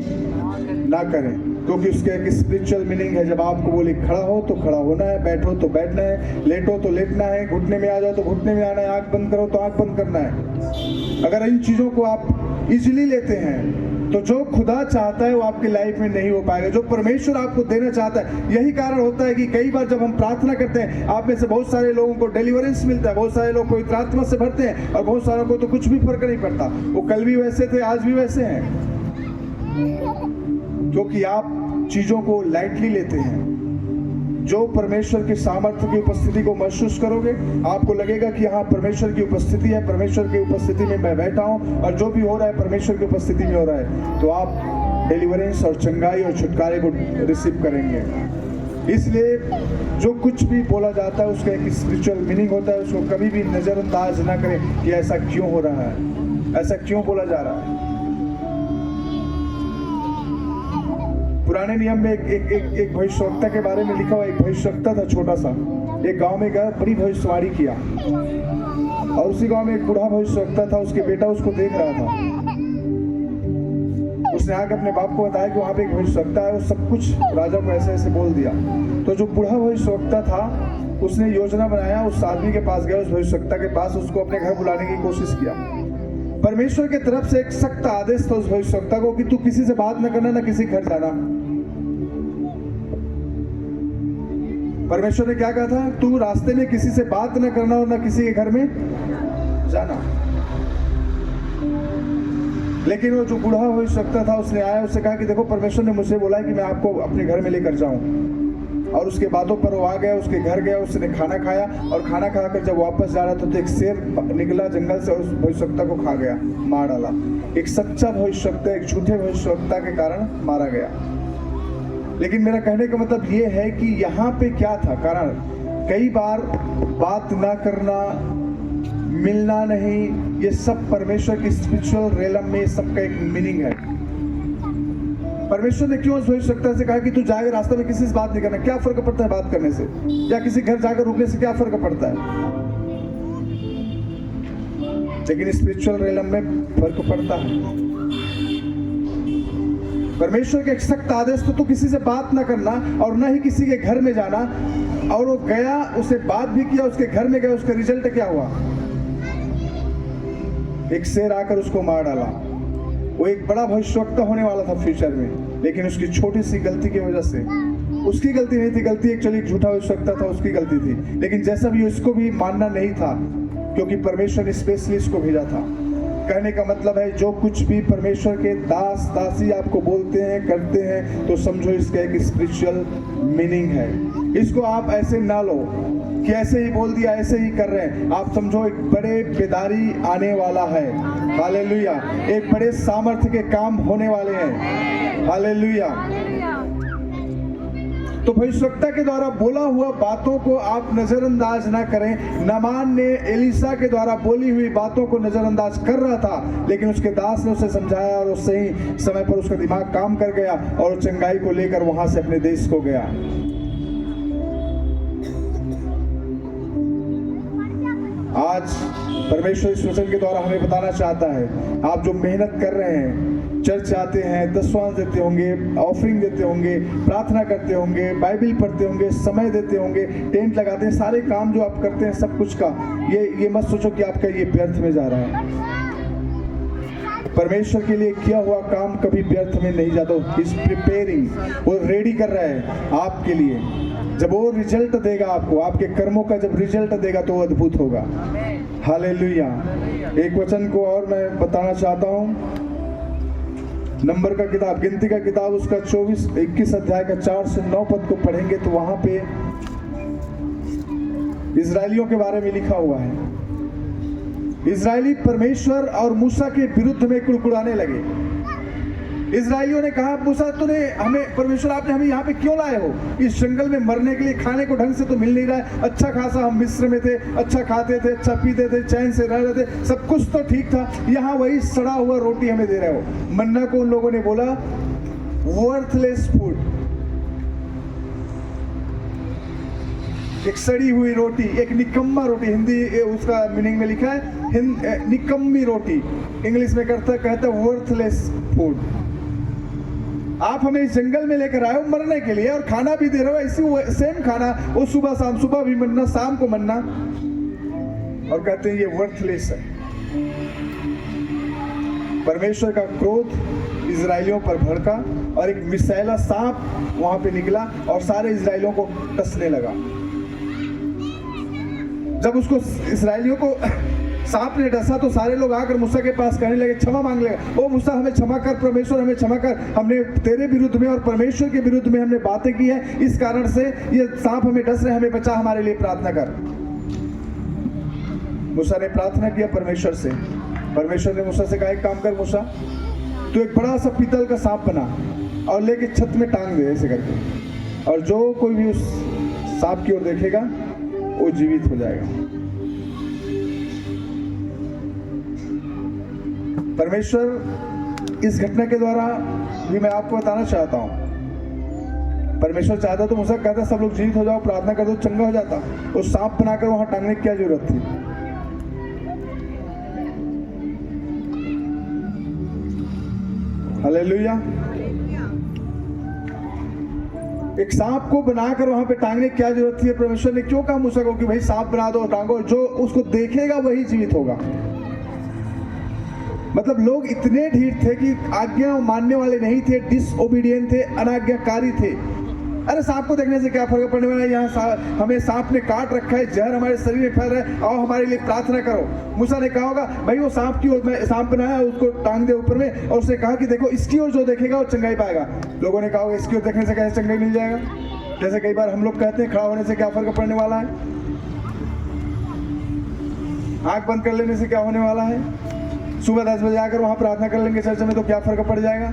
ना करें, क्योंकि उसका एक स्पिरिचुअल मीनिंग है। जब आपको बोले खड़ा हो तो खड़ा होना है, बैठो तो बैठना है, लेटो तो लेटना है, घुटने में आ जाओ तो घुटने में आना है, आंख बंद करो तो आंख बंद करना है। अगर इन चीजों को आप इजीली लेते हैं तो जो खुदा चाहता है वो आपकी लाइफ में नहीं हो पाएगा, जो परमेश्वर आपको देना चाहता है। यही कारण होता है कि कई बार जब हम प्रार्थना करते हैं, आप में से बहुत सारे लोगों को डिलीवरेंस मिलता है, बहुत सारे लोग को पवित्र आत्मा से भरते हैं, और बहुत सारों को तो कुछ भी फर्क नहीं पड़ता। वो कल भी वैसे थे, आज भी वैसे हैं, क्योंकि आप चीजों को लाइटली लेते हैं। जो परमेश्वर की सामर्थ्य की उपस्थिति को महसूस करोगे, आपको लगेगा कि यहाँ परमेश्वर की उपस्थिति है, परमेश्वर की उपस्थिति में मैं बैठा हूँ और जो भी हो रहा है परमेश्वर की उपस्थिति में हो रहा है, तो आप डिलीवरेंस और चंगाई और छुटकारे को रिसीव करेंगे। इसलिए जो कुछ भी बोला जाता है उसका एक स्पिरिचुअल मीनिंग होता है। उसको कभी भी नजरअंदाज ना करें कि ऐसा क्यों हो रहा है, ऐसा क्यों बोला जा रहा है। पुराने नियम में एक भविष्यवक्ता के बारे में लिखा हुआ। एक भविष्यवक्ता था छोटा सा, एक गांव में गया, बड़ी भविष्यवाणी किया, और उसी गांव में एक बूढ़ा भविष्यवक्ता था। उसके बेटा उसको देख रहा था। उसने आके अपने बाप को बताया कि वहां पे एक भविष्यवक्ता है, वो सब कुछ राजा को ऐसे ऐसे बोल दिया। तो जो बूढ़ा भविष्यवक्ता था उसने योजना बनाया, उस आदमी के पास गया, उस भविष्यवक्ता के पास, उसको अपने घर बुलाने की कोशिश किया। परमेश्वर की तरफ से एक सख्त आदेश था उस भविष्यवक्ता को कि तू किसी से बात न करना, न किसी घर जाना। परमेश्वर ने क्या कहा था? तू रास्ते में किसी से बात न करना और न किसी के घर में जाना। लेकिन वो जो बूढ़ा भविष्यवक्ता था उसने आया, उससे कहा कि देखो परमेश्वर ने मुझे बोला है कि मैं आपको अपने घर में लेकर जाऊं। और उसके बातों पर वो आ गया, उसके घर गया, उसने खाना खाया, और खाना खाकर जब वापस जा रहा था तो एक शेर निकला जंगल से, उस भविष्यवक्ता को खा गया, मार डाला। एक सच्चा भविष्यवक्ता एक झूठे भविष्यवक्ता के कारण मारा गया। लेकिन मेरा कहने का मतलब ये है कि यहाँ पे क्या था कारण? कई बार बात ना करना, मिलना नहीं, ये सब परमेश्वर की स्पिरिचुअल रेलम में सबका एक मीनिंग है। परमेश्वर ने क्यों भविष्यवक्ता से कहा कि तू जाएगा रास्ते में किसी से बात नहीं करना? क्या फर्क पड़ता है बात करने से, या किसी घर जाकर रुकने से क्या फर्क पड़ता है? लेकिन स्पिरिचुअल रेलम में फर्क पड़ता है। परमेश्वर के एक सख्त आदेश तो किसी से बात ना करना और ना ही किसी के घर में जाना। और वो गया, उसे बात भी किया, उसके घर में गया, उसका रिजल्ट क्या हुआ? एक शेर आकर उसको मार डाला। वो एक बड़ा भविष्यवक्ता होने वाला था फ्यूचर में, लेकिन उसकी छोटी सी गलती की वजह से, उसकी गलती नहीं थी, गलती एक्चुअली झूठा भविष्यवक्ता था, उसकी गलती थी, लेकिन जैसा भी उसको भी मानना नहीं था, क्योंकि परमेश्वर ने स्पेशली इसको भेजा था। कहने का मतलब है जो कुछ भी परमेश्वर के दास दासी आपको बोलते हैं, करते हैं, तो समझो इसका एक स्पिरिचुअल मीनिंग है। इसको आप ऐसे ना लो कि ऐसे ही बोल दिया, ऐसे ही कर रहे हैं। आप समझो एक बड़े बेदारी आने वाला है। हालेलुया। एक बड़े सामर्थ्य के काम होने वाले हैं। हालेलुया। तो भविष्यवक्ता के द्वारा बोला हुआ बातों को आप नजरअंदाज ना करें। नामान ने एलिशा के द्वारा बोली हुई बातों को नजरअंदाज कर रहा था, लेकिन उसके दास ने उसे समझाया और उस सही समय पर उसका दिमाग काम कर गया और चंगाई को लेकर वहां से अपने देश को गया। आज परमेश्वर इस वचन के द्वारा हमें बताना चाहता है, आप जो मेहनत कर रहे हैं, चर्च आते हैं, दसवां देते होंगे, ऑफरिंग देते होंगे, प्रार्थना करते होंगे, बाइबल पढ़ते होंगे, समय देते होंगे, टेंट लगाते हैं, सारे काम जो आप करते हैं सब कुछ का, ये मत सोचो कि आपका ये व्यर्थ में जा रहा है। परमेश्वर के लिए किया हुआ काम कभी व्यर्थ में नहीं जाता। इज प्रिपेयरिंग, वो रेडी कर रहा है आपके लिए। जब वो रिजल्ट देगा आपको, आपके कर्मों का जब रिजल्ट देगा तो वो अद्भुत होगा। हालेलुया। एक वचन को और मैं बताना चाहता हूँ, नंबर का किताब, गिनती का किताब, उसका 21 अध्याय का 4 से 9 पद को पढ़ेंगे तो वहां पे इजरायलियों के बारे में लिखा हुआ है। इजरायली परमेश्वर और मूसा के विरुद्ध में कुड़कुड़ाने लगे। इजरायलियों ने कहा, मूसा तूने हमें, परमेश्वर आपने हमें यहाँ पे क्यों लाए हो? इस जंगल में मरने के लिए, खाने को ढंग से तो मिल नहीं रहा है। अच्छा खासा हम मिस्र में थे, अच्छा खाते थे, अच्छा पीते थे, चैन से रह रहे थे, सब कुछ तो ठीक था। यहाँ वही सड़ा हुआ रोटी हमें दे रहे हो। मन्ना को उन लोगों ने बोला वर्थलेस फूड, एक सड़ी हुई रोटी, एक निकम्मा रोटी। हिंदी उसका मीनिंग में लिखा है निकम्मी रोटी, इंग्लिश में कहता है वर्थलेस फूड। आप हमें इस जंगल में लेकर आए हो मरने के लिए और खाना भी दे रहे हो इसी सेम खाना, वो सुबह शाम, सुबह भी मन्ना, शाम को मन्ना, और कहते हैं ये वर्थलेस है। परमेश्वर का क्रोध इजरायलियों पर भड़का और एक विषैला सांप वहां पे निकला और सारे इजरायलियों को डसने लगा। जब उसको इजरायलियों को सांप ने डसा तो सारे लोग आकर मूसा के पास कहने लगे, क्षमा मांग लगे, ओ मूसा हमें क्षमा कर, परमेश्वर हमें क्षमा कर, हमने तेरे विरुद्ध में और परमेश्वर के विरुद्ध में हमने बातें की है, इस कारण से ये सांप हमें डस रहे, हमें बचा, हमारे लिए प्रार्थना कर। मूसा ने प्रार्थना किया परमेश्वर से। परमेश्वर ने मूसा से कहा, एक काम कर मूसा, तू एक बड़ा सा पीतल का सांप बना और लेके छत में टांग दे ऐसे करके, और जो कोई भी उस सांप की ओर देखेगा वो जीवित हो जाएगा। परमेश्वर इस घटना के द्वारा भी मैं आपको बताना चाहता हूं, परमेश्वर चाहता तो मूसा कहता सब लोग जीवित हो जाओ, प्रार्थना कर दो, चंगा हो जाता। वो सांप बनाकर वहां टांगने की क्या जरूरत थी? हालेलुया। एक सांप को बनाकर वहां पे टांगने की क्या जरूरत थी? परमेश्वर ने क्यों कहा मूसा को कि भाई सांप बना दो, टांगो, जो उसको देखेगा वही जीवित होगा। मतलब लोग इतने ढीठ थे कि आज्ञा मानने वाले नहीं थे, डिसओबीडियंट थे, अनाज्ञाकारी थे। अरे सांप को देखने से क्या फर्क पड़ने वाला है, यहाँ हमें सांप ने काट रखा है, जहर हमारे शरीर में फैल रहा है, आओ हमारे लिए प्रार्थना करो। मूसा ने कहा होगा भाई वो सांप की ओर, मैं सांप बनाया उसको टांग दे ऊपर में, और उसने कहा कि देखो इसकी ओर जो देखेगा वो चंगाई पाएगा। लोगों ने कहा होगा इसकी ओर देखने से कैसे चंगाई मिल जाएगा? जैसे कई बार हम लोग कहते हैं खड़ा होने से क्या फर्क पड़ने वाला है, आंख बंद कर लेने से क्या होने वाला है, सुबह 10 बजे आकर वहां प्रार्थना कर लेंगे चर्च में तो क्या फर्क पड़ जाएगा?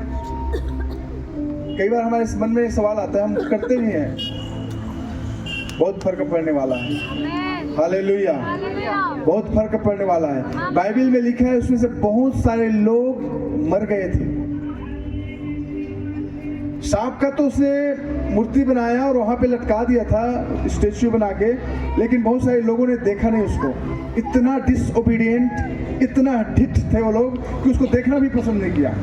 कई बार हमारे मन में सवाल आता है, हम करते भी हैं, बहुत फर्क पड़ने वाला है। हालेलुया, बहुत फर्क पड़ने वाला है। बाइबल में लिखा है उसमें से बहुत सारे लोग मर गए थे। सांप का तो उसने मूर्ति बनाया और वहां पे लटका दिया था स्टेच्यू बना के, लेकिन बहुत सारे लोगों ने देखा नहीं उसको। इतना डिसओबीडियंट, इतना ढिठ थे वो लोग कि उसको देखना भी पसंद नहीं किया।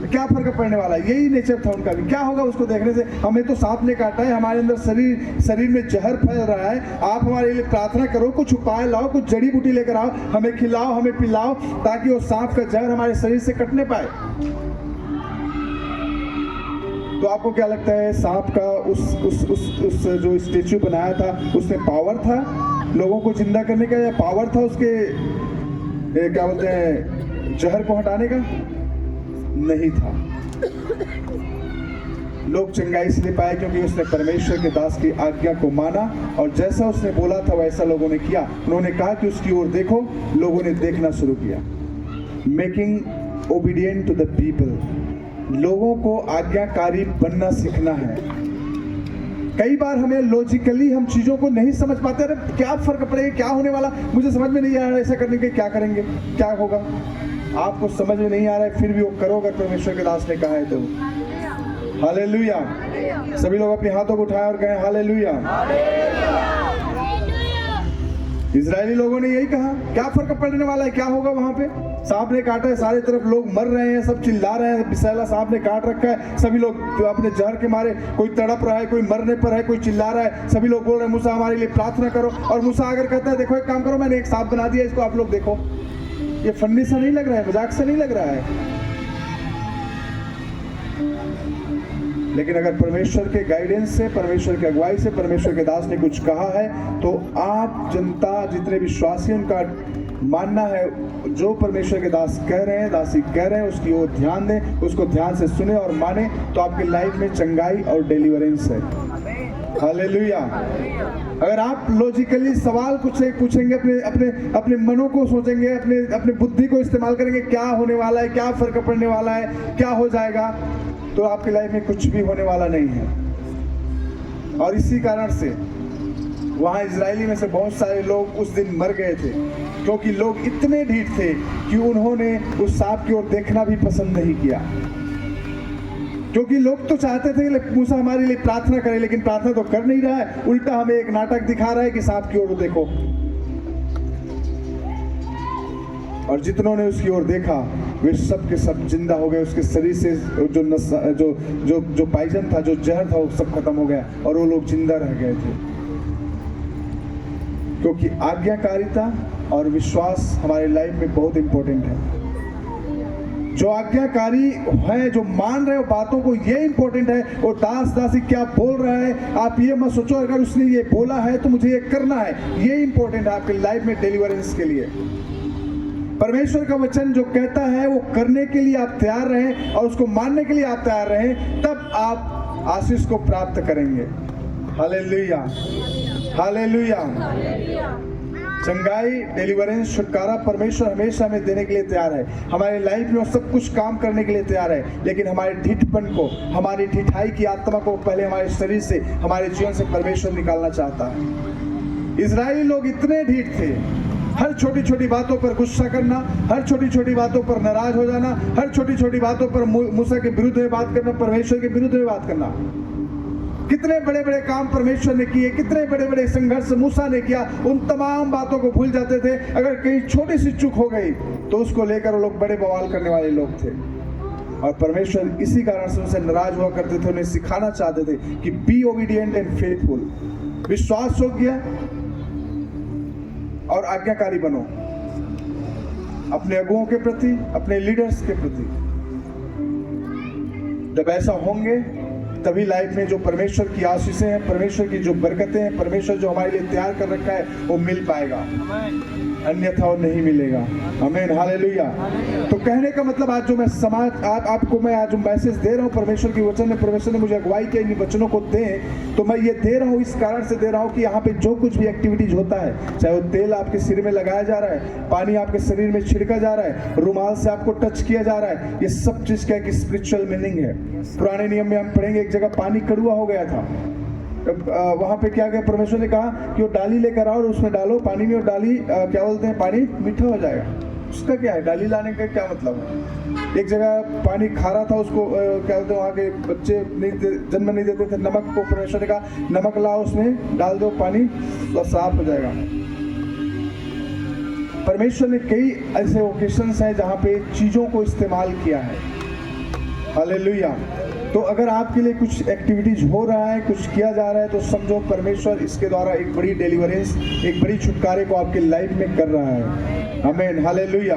क्या फर्क पड़ने वाला है? यही नेचर था उनका भी। क्या होगा उसको देखने से? हमें तो सांप ने काटा है, हमारे अंदर शरीर में जहर फैल रहा है, आप हमारे लिए प्रार्थना करो, कुछ उपाय लाओ, कुछ जड़ी बूटी लेकर आओ, हमें खिलाओ, हमें पिलाओ, ताकि वो सांप का जहर हमारे शरीर से कटने पाए। तो आपको क्या लगता है सांप का उस जो स्टेच्यू बनाया था उसमें पावर था लोगों को जिंदा करने का, या पावर था उसके क्या बोलते हैं जहर को हटाने का? नहीं था। लोग चंगाई इसलिए पाए क्योंकि उसने परमेश्वर के दास की आज्ञा को माना और जैसा उसने बोला था वैसा लोगों ने किया। उन्होंने कहा कि उसकी ओर देखो, लोगों ने देखना शुरू किया। Making obedient to the people, लोगों को आज्ञाकारी बनना सीखना है। कई बार हमें लॉजिकली हम चीजों को नहीं समझ पाते। अरे क्या फर्क पड़ेगा, क्या होने वाला, मुझे समझ में नहीं आ रहा, ऐसा करने के क्या करेंगे, क्या होगा? आपको समझ में नहीं आ रहा है फिर भी वो करो अगर परमेश्वर के दास ने कहा है तो। हालेलुया। सभी लोग अपने हाथों को उठाएं और कहें हालेलुया। इजरायली लोगों ने यही कहा, क्या फर्क पड़ने वाला है, क्या होगा वहां पे? सांप ने काटा है, सारे तरफ लोग मर रहे हैं, सब चिल्ला रहे हैं, विषैला सांप ने काट रखा है, सभी लोग अपने जहर के मारे, कोई तड़प रहा है, कोई मरने पर है, कोई चिल्ला रहा है, सभी लोग बोल रहे हैं मूसा हमारे लिए प्रार्थना करो। और मूसा अगर कहता है देखो एक काम करो, मैंने एक सांप बना दिया, इसको आप लोग देखो। ये फन्नी सा नहीं लग रहा है, मजाक सा नहीं लग रहा है। लेकिन अगर परमेश्वर के गाइडेंस से, परमेश्वर की अगुवाई से, परमेश्वर के दास ने कुछ कहा है तो आप जनता, जितने विश्वासी, उनका मानना है जो परमेश्वर के दास कह रहे हैं, दासी कह रहे हैं, उसकी ओर ध्यान दें, उसको ध्यान से सुने और माने, तो आपकी लाइफ में चंगाई और डिलीवरेंस है। हालेलुया। अगर आप लॉजिकली सवाल कुछ पूछेंगे, अपने मनों को सोचेंगे, अपने बुद्धि को इस्तेमाल करेंगे, क्या होने वाला है, क्या फर्क पड़ने वाला है, क्या हो जाएगा, तो आपकी लाइफ में कुछ भी होने वाला नहीं है। और इसी कारण से वहाँ इजरायली में से बहुत सारे लोग उस दिन मर गए थे, क्योंकि लोग इतने ढीठ थे कि उन्होंने उस सांप की ओर देखना भी पसंद नहीं किया। क्योंकि लोग तो चाहते थे कि मूसा हमारे लिए प्रार्थना करे, लेकिन प्रार्थना तो कर नहीं रहा है, उल्टा हमें एक नाटक दिखा रहा है कि सांप की ओर देखो। और जितनों ने उसकी ओर देखा वे सब के सब जिंदा हो गए। उसके शरीर से जो पाइजन था, जो जहर था, वो सब खत्म हो गया और वो लोग जिंदा रह गए थे। क्योंकि आज्ञाकारिता और विश्वास हमारे लाइफ में बहुत इंपॉर्टेंट है। जो आज्ञाकारी है, जो मान रहे हो बातों को, ये इंपॉर्टेंट है। और दास दासी क्या बोल रहा है, आप ये मत सोचो अगर उसने ये बोला है तो मुझे ये करना है, ये इंपॉर्टेंट है आपकी लाइफ में डिलीवरेंस के लिए। परमेश्वर का वचन जो कहता है वो करने के लिए आप तैयार रहें और उसको मानने के लिए आप तैयार रहें, तब आप आशीष को प्राप्त करेंगे। Hallelujah, hallelujah. चंगाई, डिलीवरेंस, छुटकारा परमेश्वर हमेशा हमें देने के लिए तैयार है। हमारे लाइफ में वो सब कुछ काम करने के लिए तैयार है, लेकिन हमारे ढीठपन को, हमारी ढिठाई की आत्मा को पहले हमारे शरीर से, हमारे जीवन से परमेश्वर निकालना चाहता है। इजरायली लोग इतने ढीठ थे, हर छोटी छोटी बातों पर गुस्सा करना, हर छोटी छोटी बातों पर नाराज हो जाना, हर छोटी छोटी बातों पर मूसा के विरुद्ध में बात करना, परमेश्वर के विरुद्ध में बात करना। कितने बड़े बड़े काम परमेश्वर ने किए, कितने बड़े बड़े संघर्ष मूसा ने किया, उन तमाम बातों को भूल जाते थे। अगर कहीं छोटी सी चूक हो गई तो उसको लेकर वो लोग बड़े बवाल करने वाले लोग थे। और परमेश्वर इसी कारण से उनसे नाराज हुआ करते थे, उन्हें सिखाना चाहते थे कि बी ओबीडिएंट एंड फेथफुल, विश्वास योग्य और आज्ञाकारी बनो अपने अगुओं के प्रति, अपने लीडर्स के प्रति। जब ऐसा होंगे तभी लाइफ में जो परमेश्वर की आशीषें हैं, परमेश्वर की जो बरकतें हैं, परमेश्वर जो हमारे लिए तैयार कर रखा है, वो मिल पाएगा, अन्यथा वो नहीं मिलेगा। आमीन, हालेलुया। तो कहने का मतलब आज जो मैं आपको मैं आज मैसेज दे रहा हूँ, परमेश्वर की वचन में परमेश्वर ने मुझे अगुवाई किया इन वचनों को दें, तो मैं ये दे रहा हूँ इस कारण से दे रहा हूँ कि यहाँ पे जो कुछ भी एक्टिविटीज होता है, चाहे वो तेल आपके सिर में लगाया जा रहा है, पानी आपके शरीर में छिड़का जा रहा है, रुमाल से आपको टच किया जा रहा है, ये सब चीज का एक स्पिरिचुअल मीनिंग है। पुराने नियम में हम पढ़ेंगे, एक जगह पानी कड़वा हो गया था, वहां पे क्या गया, परमेश्वर ने कहा कि वो डाली लेकर आओ और उसमें डालो पानी में, और डाली क्या बोलते हैं, पानी मीठा हो जाएगा। उसका क्या है, डाली लाने का क्या मतलब है। एक जगह पानी खारा था, उसको क्या बोलते हैं, वहाँ के बच्चे जन्म नहीं देते थे, नमक को परमेश्वर ने कहा नमक लाओ, उसमें डाल दो पानी तो साफ हो जाएगा। परमेश्वर ने कई ऐसे ओकेशंस हैं जहाँ पे चीजों को इस्तेमाल किया है। हालेलुया। तो अगर आपके लिए कुछ एक्टिविटीज हो रहा है, कुछ किया जा रहा है, तो समझो परमेश्वर इसके द्वारा एक बड़ी डिलीवरेंस, एक बड़ी छुटकारे को आपकी लाइफ में कर रहा है। आमीन, हालेलुया।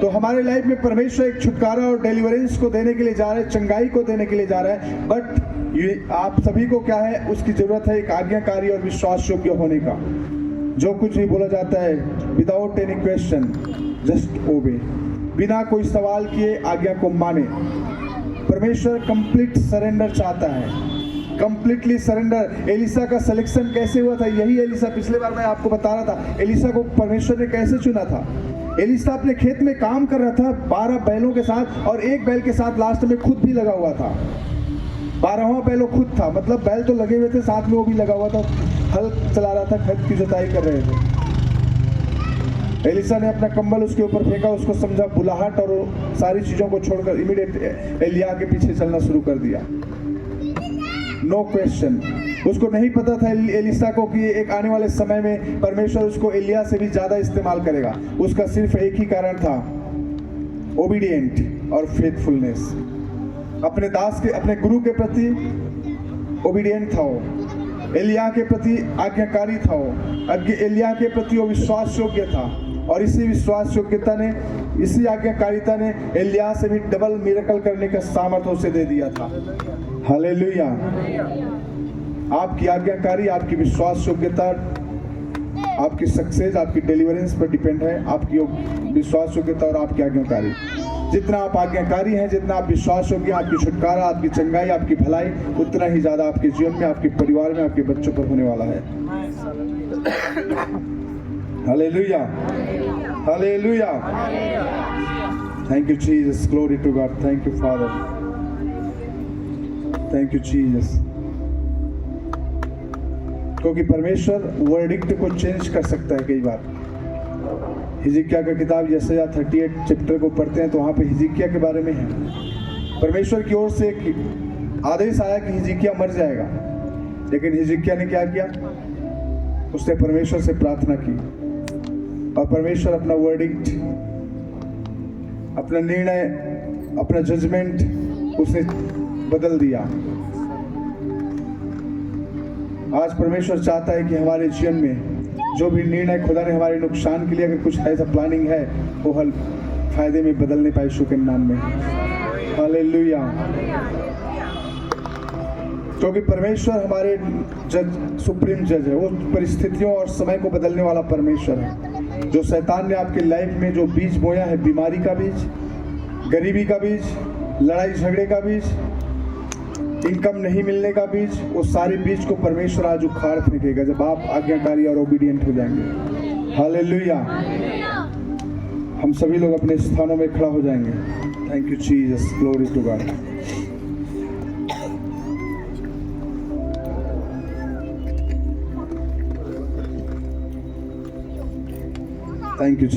तो हमारे लाइफ में परमेश्वर एक छुटकारा और डिलीवरेंस को देने के लिए जा रहा है, चंगाई को देने के लिए जा रहा है। बट ये आप सभी को क्या है, उसकी जरूरत है एक आज्ञाकारी और विश्वास योग्य होने का। जो कुछ भी बोला जाता है, विदाउट एनी क्वेश्चन जस्ट ओबे, बिना कोई सवाल किए आज्ञा को माने। परमेश्वर कंप्लीट सरेंडर चाहता है, कंप्लीटली सरेंडर। एलिसा का सिलेक्शन कैसे हुआ था, यही एलिसा पिछले बार मैं आपको बता रहा था, एलिसा को परमेश्वर ने कैसे चुना था। एलिसा अपने खेत में काम कर रहा था 12 बैलों के साथ, और एक बैल के साथ लास्ट में खुद भी लगा हुआ था। 12वां बैल वो खुद था, मतलब बैल तो लगे हुए थे, साथ में वो भी लगा हुआ था, हल चला रहा था, खेत की जुताई कर रहे थे। एलिसा ने अपना कंबल उसके ऊपर फेंका, उसको समझा बुलाहट, और सारी चीजों को छोड़कर इमीडिएट एलिया के पीछे चलना शुरू कर दिया। No question. उसको नहीं पता था एलिसा को कि एक आने वाले समय में परमेश्वर उसको एलिया से भी ज्यादा इस्तेमाल करेगा। उसका सिर्फ एक ही कारण था, ओबीडिएंट और फेथफुलनेस। अपने दास के, अपने गुरु के प्रति ओबीडिएंट था वो, एलिया के प्रति आज्ञाकारी था वो, एलिया के प्रति वो विश्वास योग्य था। और इसी विश्वास योग्यता ने, इसी आज्ञाकारिता ने एलिया से भी डबल मिरेकल करने का सामर्थ्य उसे दे दिया था। हालेलुया। आपकी आज्ञाकारी, आपकी विश्वास योग्यता, आपकी सक्सेस, आपकी डिलीवरेंस पर डिपेंड है, आपकी विश्वास योग्यता और आपकी आज्ञाकारी। जितना आप आज्ञाकारी हैं, जितना आप विश्वास योग्य, आपकी छुटकारा, आपकी चंगाई, आपकी भलाई, उतना ही ज्यादा आपके जीवन में, आपके परिवार में, आपके बच्चों पर होने वाला है। Hallelujah, hallelujah. Thank you Jesus, glory to God, thank you Father, thank you Jesus. क्योंकि परमेश्वर वर्डिक्ट को चेंज कर सकता है। कई बार हिजकिय्याह का किताब यशायाह 38 चैप्टर को पढ़ते हैं तो वहाँ पे हिजकिय्याह के बारे में है। परमेश्वर की ओर से एक आदेश आया कि हिजकिय्याह मर जाएगा, लेकिन हिजकिय्याह ने क्या किया? उसने परमेश्वर से प्रार्थना की और परमेश्वर अपना वर्डिक्ट, अपना निर्णय, अपना जजमेंट उसने बदल दिया। आज परमेश्वर चाहता है कि हमारे जीवन में जो भी निर्णय खुदा ने हमारे नुकसान के लिए अगर कुछ ऐसा प्लानिंग है, वो हल फायदे में बदलने पाए यीशु के नाम में। हालेलुया। क्योंकि परमेश्वर हमारे जज, सुप्रीम जज है। वो परिस्थितियों और समय को बदलने वाला परमेश्वर है। जो शैतान ने आपके लाइफ में जो बीज बोया है, बीमारी का बीज, गरीबी का बीज, लड़ाई झगड़े का बीज, इनकम नहीं मिलने का बीज, वो सारे बीज को परमेश्वर आज उखाड़ फेंकेगा जब आप आज्ञाकारी और ओबीडिएंट हो जाएंगे। हालेलुया। हम सभी लोग अपने स्थानों में खड़ा हो जाएंगे। Thank you Jesus, glory to God. Thank you.